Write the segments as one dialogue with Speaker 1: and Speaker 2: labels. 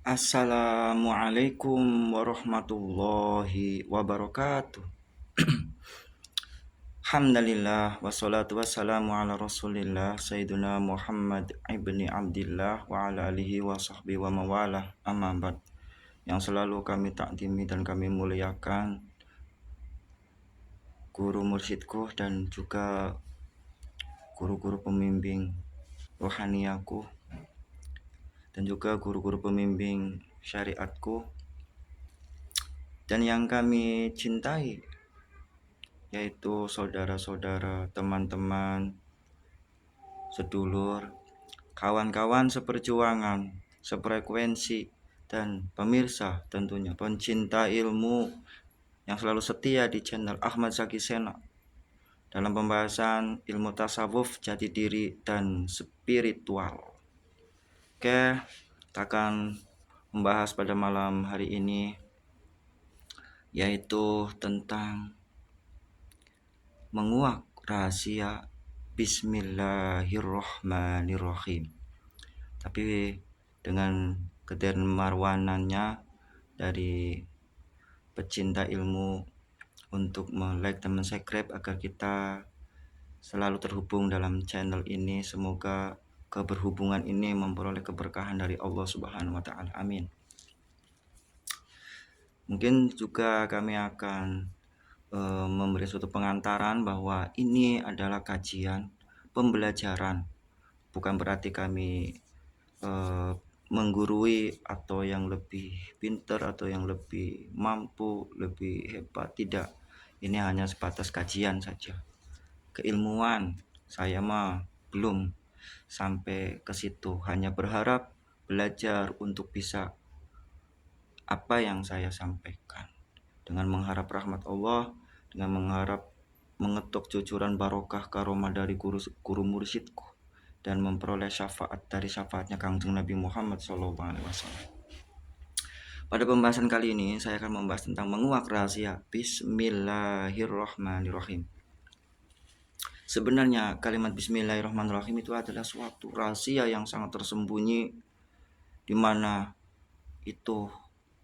Speaker 1: Assalamualaikum warahmatullahi wabarakatuh. Alhamdulillah wassalatu wassalamu ala rasulillah Sayyiduna Muhammad ibni Abdillah wa ala alihi wa sahbihi wa mawalah amma ba'd. Yang selalu kami takdimi dan kami muliakan guru mursyidku dan juga guru-guru pembimbing rohaniaku dan juga guru-guru pembimbing syariatku dan yang kami cintai, yaitu saudara-saudara, teman-teman, sedulur, kawan-kawan seperjuangan, sefrekuensi, dan pemirsa tentunya pencinta ilmu yang selalu setia di channel Ahmad Zaki Sena dalam pembahasan ilmu tasawuf, jati diri, dan spiritual. Oke, kita akan membahas pada malam hari ini yaitu tentang menguak rahasia Bismillahirrohmanirrohim, tapi dengan kedermawanannya dari pecinta ilmu untuk like dan subscribe agar kita selalu terhubung dalam channel ini. Semoga keberhubungan ini memperoleh keberkahan dari Allah Subhanahu wa Ta'ala. Amin. Mungkin juga kami akan memberi suatu pengantaran bahwa ini adalah kajian pembelajaran, bukan berarti kami menggurui atau yang lebih pintar atau yang lebih mampu, lebih hebat. Tidak, ini hanya sebatas kajian saja. Keilmuan saya mah belum sampai ke situ, hanya berharap belajar untuk bisa apa yang saya sampaikan, dengan mengharap rahmat Allah, dengan mengharap mengetuk cucuran barokah karomah dari guru mursyidku dan memperoleh syafaat dari syafaatnya Kangjeng Nabi Muhammad SAW. Pada pembahasan kali ini saya akan membahas tentang menguak rahasia Bismillahirrohmanirrohim. Sebenarnya kalimat Bismillahirrohmanirrohim itu adalah suatu rahasia yang sangat tersembunyi, di mana itu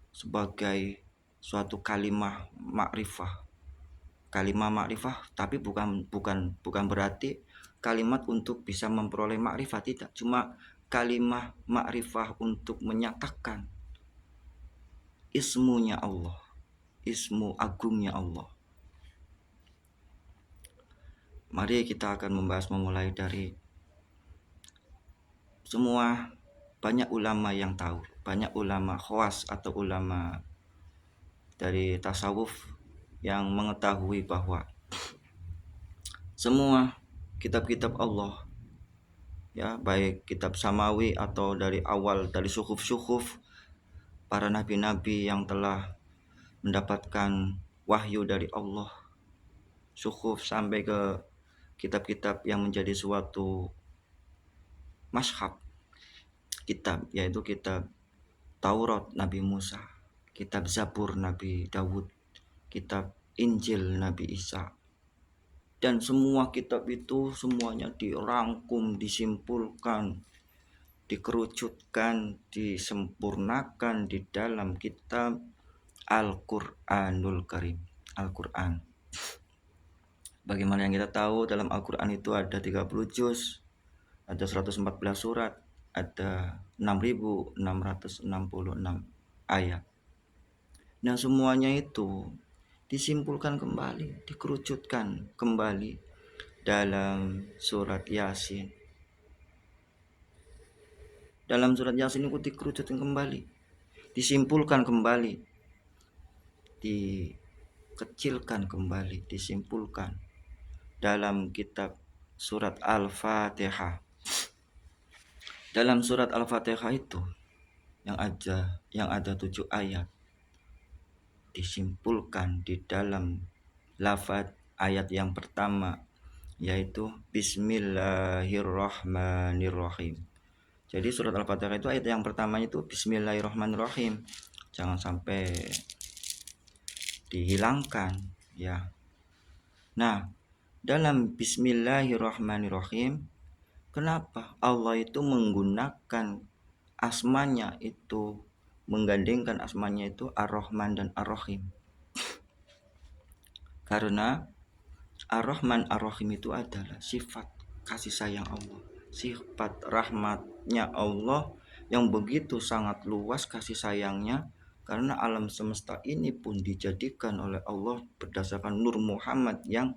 Speaker 1: sebagai suatu kalimah makrifah. Kalimah makrifah, tapi bukan berarti kalimat untuk bisa memperoleh makrifah, tidak. Cuma kalimah makrifah untuk menyatakan ismunya Allah, ismu agungnya Allah. Mari kita akan membahas memulai dari semua banyak ulama yang tahu, banyak ulama khawas atau ulama dari tasawuf yang mengetahui bahwa semua kitab-kitab Allah, ya, baik kitab samawi atau dari awal dari syuhuf para nabi-nabi yang telah mendapatkan wahyu dari Allah, syuhuf sampai ke kitab-kitab yang menjadi suatu mashab kitab, yaitu kitab Taurat Nabi Musa, kitab Zabur Nabi Dawud, kitab Injil Nabi Isa. Dan semua kitab itu semuanya dirangkum, disimpulkan, dikerucutkan, disempurnakan di dalam kitab Al-Quranul Karim, Al-Quran. Bagaimana yang kita tahu, dalam Al-Quran itu ada 30 juz, ada 114 surat, ada 6.666 ayat. Nah, semuanya itu disimpulkan kembali, dikerucutkan kembali dalam surat Yasin. Dalam surat Yasin itu dikerucutkan kembali, disimpulkan kembali, dikecilkan kembali, disimpulkan dalam kitab surat Al-Fatihah. Dalam surat Al-Fatihah itu yang ada 7 ayat disimpulkan di dalam lafaz ayat yang pertama, yaitu Bismillahirrohmanirrohim. Jadi surat Al-Fatihah itu ayat yang pertamanya itu Bismillahirrohmanirrohim, jangan sampai dihilangkan, ya. Nah, dalam Bismillahirrohmanirrohim, kenapa Allah itu menggunakan asmanya itu menggandengkan asmanya itu Ar-Rahman dan Ar-Rahim. Karena Ar-Rahman Ar-Rahim itu adalah sifat kasih sayang Allah, sifat rahmatnya Allah yang begitu sangat luas kasih sayangnya, karena alam semesta ini pun dijadikan oleh Allah berdasarkan Nur Muhammad yang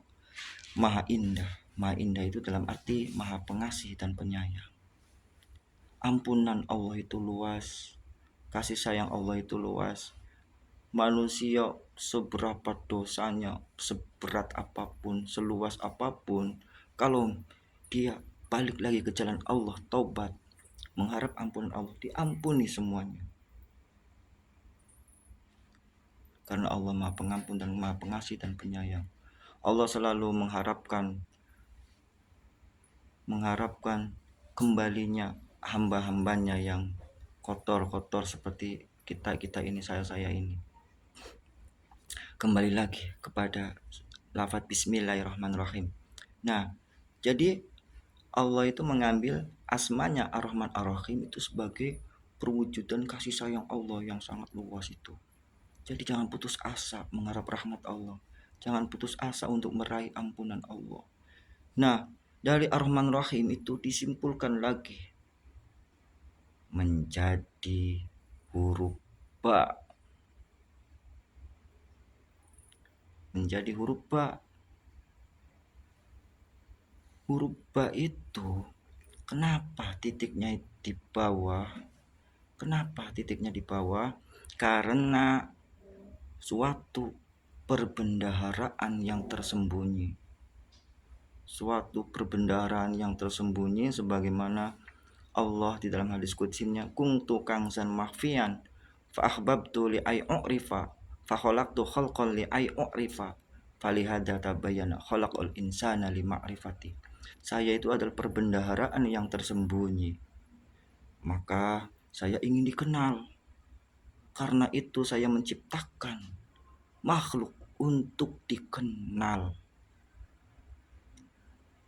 Speaker 1: maha indah. Maha indah itu dalam arti maha pengasih dan penyayang. Ampunan Allah itu luas, kasih sayang Allah itu luas. Manusia seberapa dosanya, seberat apapun, seluas apapun, kalau dia balik lagi ke jalan Allah, taubat, mengharap ampunan Allah, diampuni semuanya. Karena Allah maha pengampun dan maha pengasih dan penyayang. Allah selalu mengharapkan kembalinya hamba-hambanya yang kotor-kotor seperti kita ini, saya ini, kembali lagi kepada lafaz Bismillahirrahmanirrahim. Nah, jadi Allah itu mengambil asmanya Ar-Rahman Ar-Rahim itu sebagai perwujudan kasih sayang Allah yang sangat luas itu. Jadi jangan putus asa mengharap rahmat Allah. Jangan putus asa untuk meraih ampunan Allah. Nah, dari Ar-Rahman Ar-Rahim itu disimpulkan lagi menjadi huruf ba. Menjadi huruf ba. Huruf ba itu kenapa titiknya di bawah? Kenapa titiknya di bawah? Karena suatu perbendaharaan yang tersembunyi. Suatu perbendaharaan yang tersembunyi sebagaimana Allah di dalam hadis qudsinya, kuntu kangsan mahfian fa ahbabtu li ay u'rifa fa khalaqtu khalqan li ay u'rifa falihada tabayyana khalaqul insana li ma'rifati. Saya itu adalah perbendaharaan yang tersembunyi, maka saya ingin dikenal. Karena itu saya menciptakan makhluk untuk dikenal.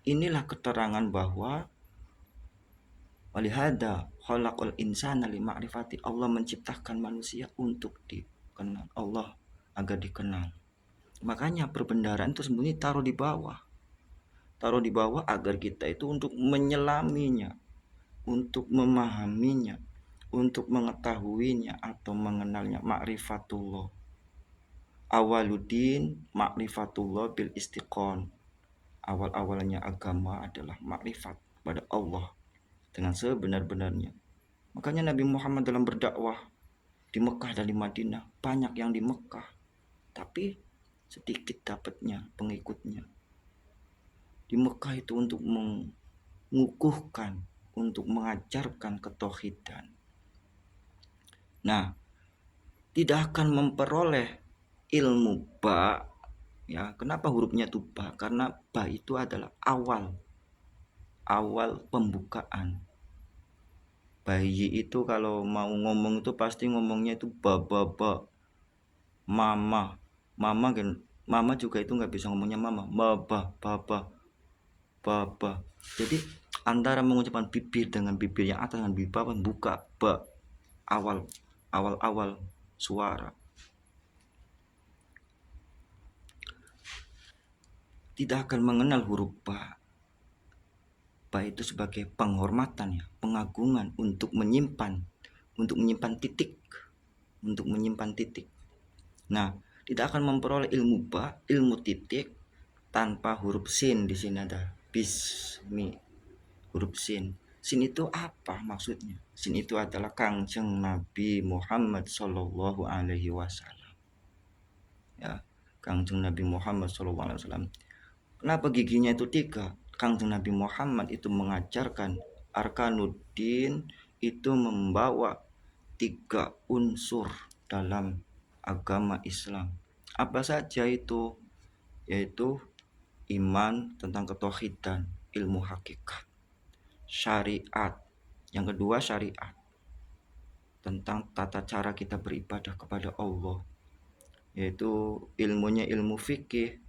Speaker 1: Inilah keterangan bahwa walihada khalaqul insana li ma'rifati, Allah menciptakan manusia untuk dikenal, Allah agar dikenal. Makanya perbendaharaan itu sembunyi taruh di bawah. Taruh di bawah agar kita itu untuk menyelaminya, untuk memahaminya, untuk mengetahuinya atau mengenalnya. Ma'rifatullah. Awaluddin ma'rifatullah bil istiqon. Awal-awalnya agama adalah makrifat pada Allah dengan sebenar-benarnya. Makanya Nabi Muhammad dalam berdakwah di Mekah dan di Madinah, banyak yang di Mekah, tapi sedikit dapatnya pengikutnya. Di Mekah itu untuk mengukuhkan, untuk mengajarkan ketauhidan. Nah, tidak akan memperoleh ilmu ba, ya. Kenapa hurufnya itu ba? Karena ba itu adalah awal pembukaan. Bayi itu kalau mau ngomong itu pasti ngomongnya itu ba, mama kan, mama juga itu nggak bisa ngomongnya mama, baba. Jadi antara mengucapkan bibir dengan bibir yang atas dengan bibir bawah, buka ba, awal suara. Tidak akan mengenal huruf ba. Ba itu sebagai penghormatan, ya, pengagungan, untuk menyimpan titik, Nah, tidak akan memperoleh ilmu ba, ilmu titik, tanpa huruf sin. Di sini ada bismi, huruf sin. Sin itu apa maksudnya? Sin itu adalah Kangjeng Nabi Muhammad Sallallahu Alaihi Wasallam. Ya, Kangjeng Nabi Muhammad Sallallahu Alaihi Wasallam. Kenapa giginya itu 3? Kangjeng Nabi Muhammad itu mengajarkan Arkanuddin itu membawa 3 unsur dalam agama Islam. Apa saja itu? Yaitu iman tentang ketauhidan, ilmu hakikat, syariat. Yang kedua syariat, tentang tata cara kita beribadah kepada Allah, yaitu ilmunya ilmu fikih,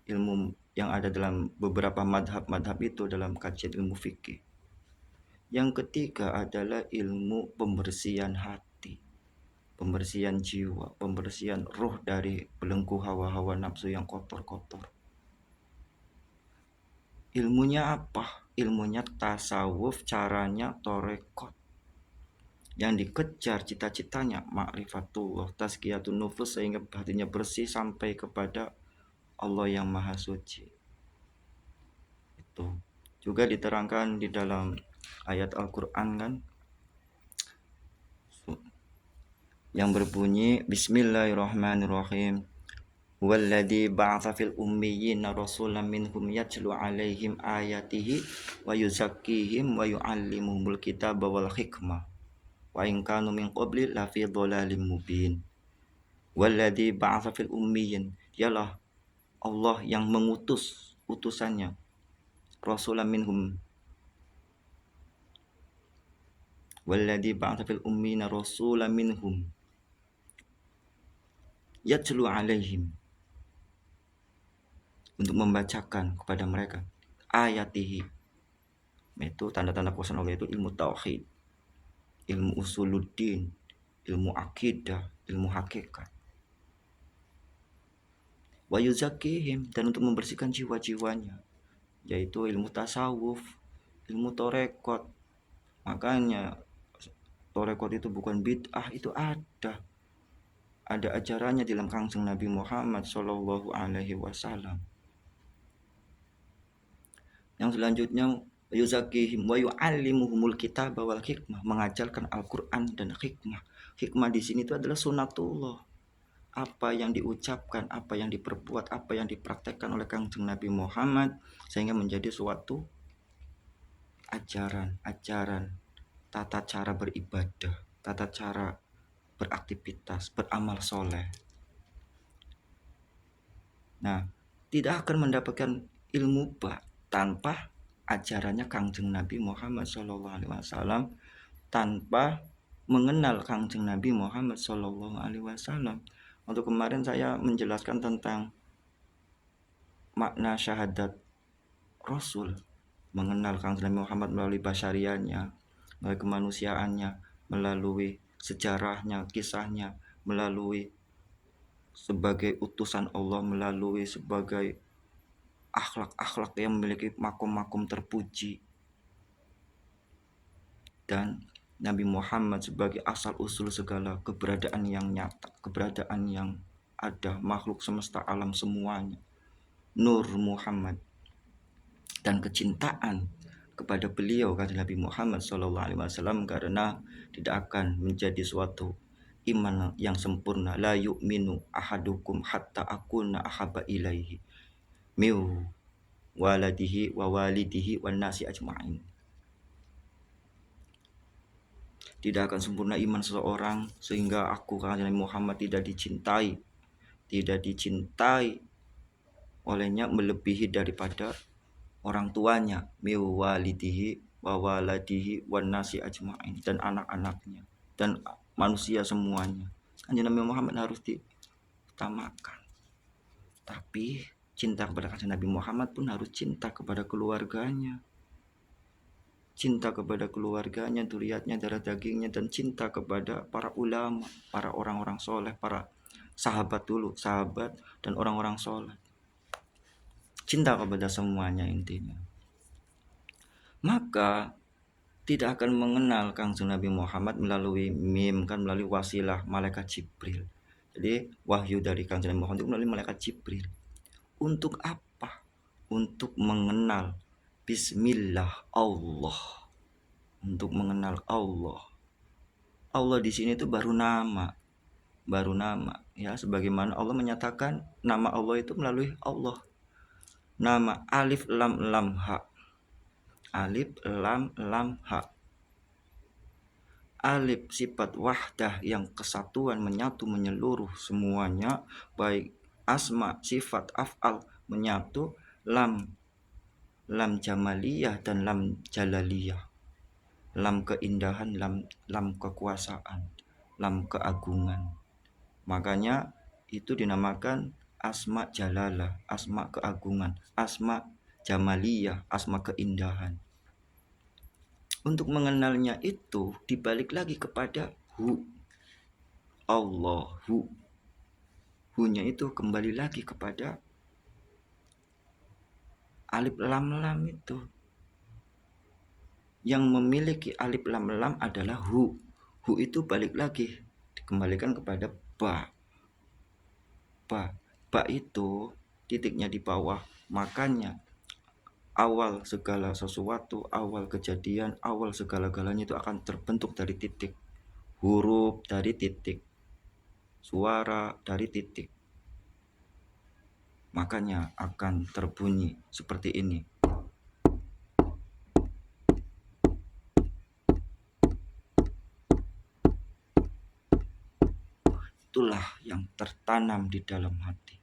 Speaker 1: ilmu yang ada dalam beberapa madhab itu dalam kajian ilmu fikih. Yang ketiga adalah ilmu pembersihan hati, pembersihan jiwa, pembersihan roh dari belenggu hawa-hawa nafsu yang kotor-kotor. Ilmunya apa? Ilmunya tasawuf, caranya torekot. Yang dikejar cita-citanya ma'rifatullah, tazkiyatun nufus, sehingga hatinya bersih sampai kepada Allah yang Maha Suci. Itu juga diterangkan di dalam ayat Al-Quran kan, yang berbunyi Bismillahirrahmanirrahim. Walladzi ba'atsa fil ummiyina rasulan minhum yatlu 'alaihim ayatihi wa yuzakkihim wa yu'allimuhumul kitaba wal hikmah wa in kanu min qabli lafi dhalalim mubin. Walladzi ba'atsa fil ummiyin, dialah Allah yang mengutus utusannya rasulan minhum. Walladzi ba'atsa fil ummiyina rasulan minhum yatlu 'alaihim, untuk membacakan kepada mereka ayatihi. Itu tanda-tanda kuasa Allah, itu ilmu tauhid, ilmu usuluddin, ilmu akidah, ilmu hakikat. Wa yuzakkihim, dan untuk membersihkan jiwa-jiwanya, yaitu ilmu tasawuf, ilmu torekot. Makanya torekot itu bukan bid'ah, itu ada ajarannya dalam Kangjeng Nabi Muhammad Shallallahu Alaihi Wasallam. Yang selanjutnya yuzakihim wa yu'allimuhumul kitaba wal hikmah, mengajarkan Al-Qur'an dan hikmah. Hikmah di sini itu adalah sunatullah. Apa yang diucapkan, apa yang diperbuat, apa yang dipraktekkan oleh Kangjeng Nabi Muhammad sehingga menjadi suatu ajaran, tata cara beribadah, tata cara beraktivitas, beramal soleh. Nah, tidak akan mendapatkan ilmu tanpa ajarannya Kangjeng Nabi Muhammad SAW, tanpa mengenal Kangjeng Nabi Muhammad SAW. Untuk kemarin saya menjelaskan tentang makna syahadat Rasul, mengenal Kangjeng Nabi Muhammad melalui basyariahnya, melalui kemanusiaannya, melalui sejarahnya, kisahnya, melalui sebagai utusan Allah, melalui sebagai akhlak-akhlak yang memiliki makom-makom terpuji, dan Nabi Muhammad sebagai asal usul segala keberadaan yang nyata, keberadaan yang ada, makhluk semesta alam semuanya, Nur Muhammad, dan kecintaan kepada beliau kata Nabi Muhammad SAW, karena tidak akan menjadi suatu iman yang sempurna, la yu'minu ahadukum hatta akuna ahabba ilaihi miu waladihi wa walidihi wan nasi ajma'in. Tidak akan sempurna iman seseorang sehingga aku kata Nabi Muhammad tidak dicintai olehnya melebihi daripada orang tuanya, miu walidihi wa waladihi wan nasi ajma'in, dan anak-anaknya dan manusia semuanya. Kanjeng Nabi Muhammad harus diutamakan. Tapi cinta kepada Kanjeng Nabi Muhammad pun harus cinta kepada keluarganya. Cinta kepada keluarganya, dzurriyyatnya, darah dagingnya, dan cinta kepada para ulama, para orang-orang soleh, para sahabat dulu, sahabat dan orang-orang soleh. Cinta kepada semuanya intinya. Maka tidak akan mengenal Kangjeng Nabi Muhammad melalui melalui wasilah malaikat Jibril. Jadi wahyu dari Kangjeng Nabi Muhammad itu melalui malaikat Jibril. Untuk apa? Untuk mengenal Bismillah Allah. Untuk mengenal Allah. Allah di sini itu baru nama, ya, sebagaimana Allah menyatakan nama Allah itu melalui Allah. Nama alif lam lam ha. Alif lam lam ha. Alif sifat wahdah yang kesatuan, menyatu, menyeluruh semuanya, baik asma, sifat, af'al, menyatu. Lam jamaliyah dan lam jalaliyah. Lam keindahan, lam kekuasaan, lam keagungan. Makanya itu dinamakan asma jalalah, asma keagungan, asma jamaliyah, asma keindahan. Untuk mengenalnya itu dibalik lagi kepada hu, Allahu. Hu-nya itu kembali lagi kepada alif lam lam itu. Yang memiliki alif lam lam adalah hu. Hu itu balik lagi dikembalikan kepada ba. Ba itu titiknya di bawah. Makanya awal segala sesuatu, awal kejadian, awal segala-galanya itu akan terbentuk dari titik. Huruf dari titik, suara dari titik. Makanya akan terbunyi seperti ini. Itulah yang tertanam di dalam hati.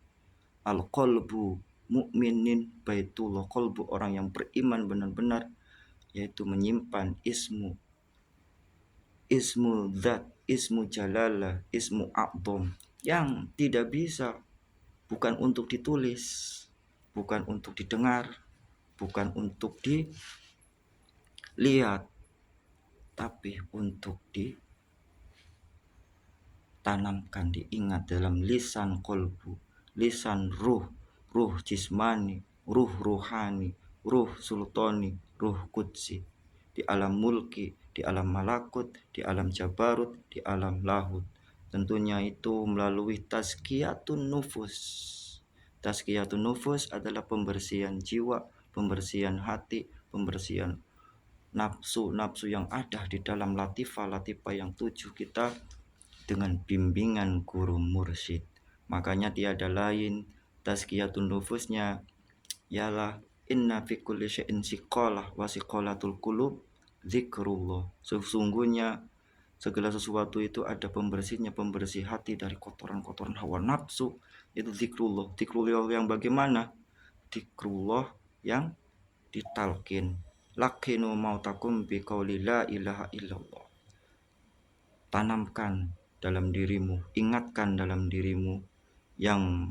Speaker 1: Al-qalbu mu'minin baitullah. Qalbu orang yang beriman benar-benar, yaitu menyimpan ismu zat, ismu jalalah, ismu a'dham, yang tidak bisa, bukan untuk ditulis, bukan untuk didengar, bukan untuk dilihat, tapi untuk ditanamkan, diingat dalam lisan kolbu, lisan ruh, ruh jismani, ruh ruhani, ruh sultani, ruh qudsi, di alam mulki, di alam malakut, di alam jabarut, di alam lahut. Tentunya itu melalui tazkiyatun nufus. Tazkiyatun nufus adalah pembersihan jiwa, pembersihan hati, pembersihan nafsu-nafsu yang ada di dalam latifah-latifah yang 7 kita dengan bimbingan guru mursyid. Makanya tiada lain tazkiyatun nufusnya ialah inna fi kulli syai'in siqalah wa siqalatul qulub zikrullah. Sesungguhnya segala sesuatu itu ada pembersihnya, pembersih hati dari kotoran-kotoran hawa nafsu, itu zikrullah. Zikrullah yang bagaimana? Zikrullah yang ditalkin. Lakinu mautakum biqauli la ilaha illallah. Tanamkan dalam dirimu, ingatkan dalam dirimu yang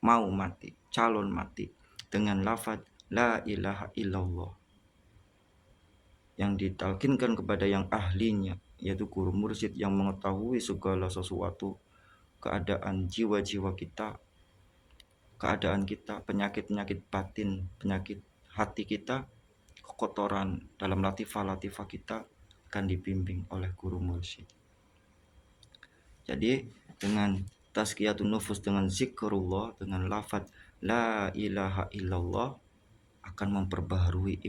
Speaker 1: mau mati, calon mati, dengan lafaz la ilaha illallah, yang ditalkinkan kepada yang ahlinya, yaitu guru mursyid yang mengetahui segala sesuatu, keadaan jiwa-jiwa kita, keadaan kita, penyakit-penyakit batin, penyakit hati kita, kekotoran dalam latifah-latifah kita akan dibimbing oleh guru mursyid. Jadi dengan tazkiyatun nufus, dengan zikrullah, dengan lafaz la ilaha illallah, akan memperbaharui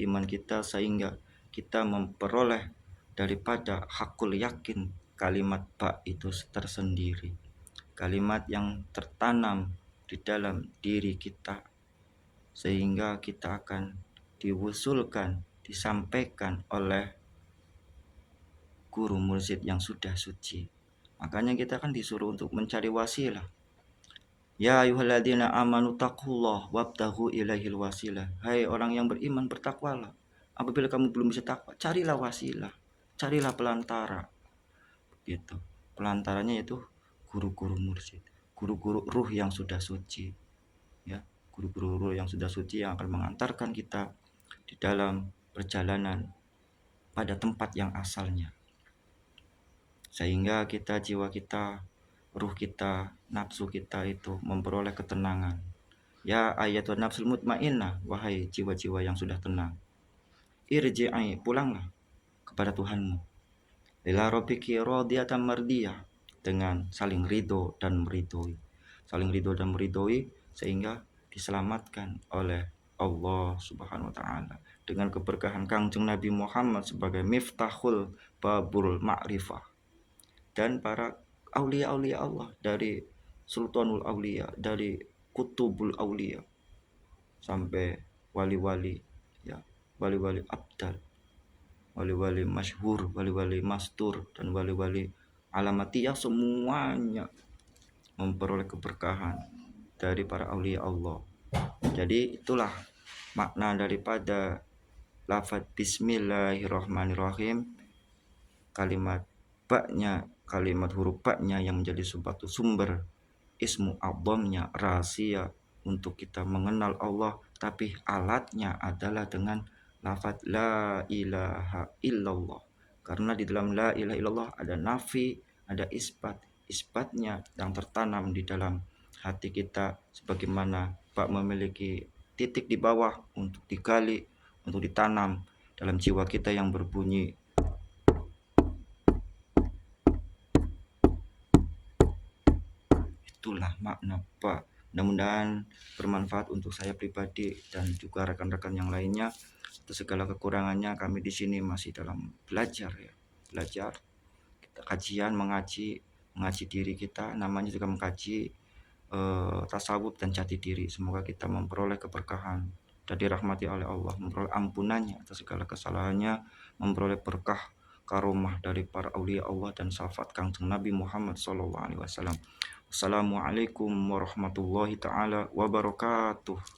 Speaker 1: iman kita, sehingga kita memperoleh daripada hakul yakin kalimat ba itu tersendiri, kalimat yang tertanam di dalam diri kita, sehingga kita akan diwusulkan, disampaikan oleh guru mursyid yang sudah suci. Makanya kita kan disuruh untuk mencari wasilah. Ya ayyuhalladzina amanu taqullah wabtaghu ilaihil wasilah. Hai orang yang beriman, bertakwalah. Apabila kamu belum bisa takwa, carilah wasilah, carilah pelantara. Gitu. Pelantaranya itu guru-guru mursyid, guru-guru ruh yang sudah suci. Ya, guru-guru ruh yang sudah suci yang akan mengantarkan kita di dalam perjalanan pada tempat yang asalnya. Sehingga kita, jiwa kita, ruh kita, nafsu kita itu memperoleh ketenangan. Ya ayatun nafsul mutmainnah, wahai jiwa-jiwa yang sudah tenang, irji'i, pulanglah kepada Tuhanmu, ila rabbiki radiyatan mardiyah, dengan saling ridho dan meridhoi, sehingga diselamatkan oleh Allah Subhanahu wa taala dengan keberkahan Kangjeng Nabi Muhammad sebagai miftahul babul ma'rifah, dan para aulia-aulia Allah, dari sultanul aulia, dari kutubul aulia, sampai wali-wali, ya, wali-wali abdal, wali-wali masyhur, wali-wali mastur, dan wali-wali alamatiyah, semuanya memperoleh keberkahan dari para aulia Allah. Jadi itulah makna daripada lafaz bismillahirrahmanirrahim, kalimat ba-nya, kalimat huruf ba-nya yang menjadi suatu sumber ismu a'dhamnya, rahasia untuk kita mengenal Allah, tapi alatnya adalah dengan lafaz la ilaha illallah. Karena di dalam la ilaha illallah ada nafi, ada isbat. Isbatnya yang tertanam di dalam hati kita, sebagaimana bak memiliki titik di bawah untuk digali, untuk ditanam dalam jiwa kita yang berbunyi. Itulah makna ba. Mudah-mudahan bermanfaat untuk saya pribadi dan juga rekan-rekan yang lainnya. Atas segala kekurangannya, kami di sini masih dalam belajar ya. Belajar, kita kajian, mengaji diri kita, namanya juga mengkaji tasawuf dan jati diri. Semoga kita memperoleh keberkahan dan dirahmati oleh Allah, memperoleh ampunannya atas segala kesalahannya, memperoleh berkah karomah dari para aulia Allah dan syafaat Kangjeng Nabi Muhammad SAW. Wassalamualaikum warahmatullahi taala wabarakatuh.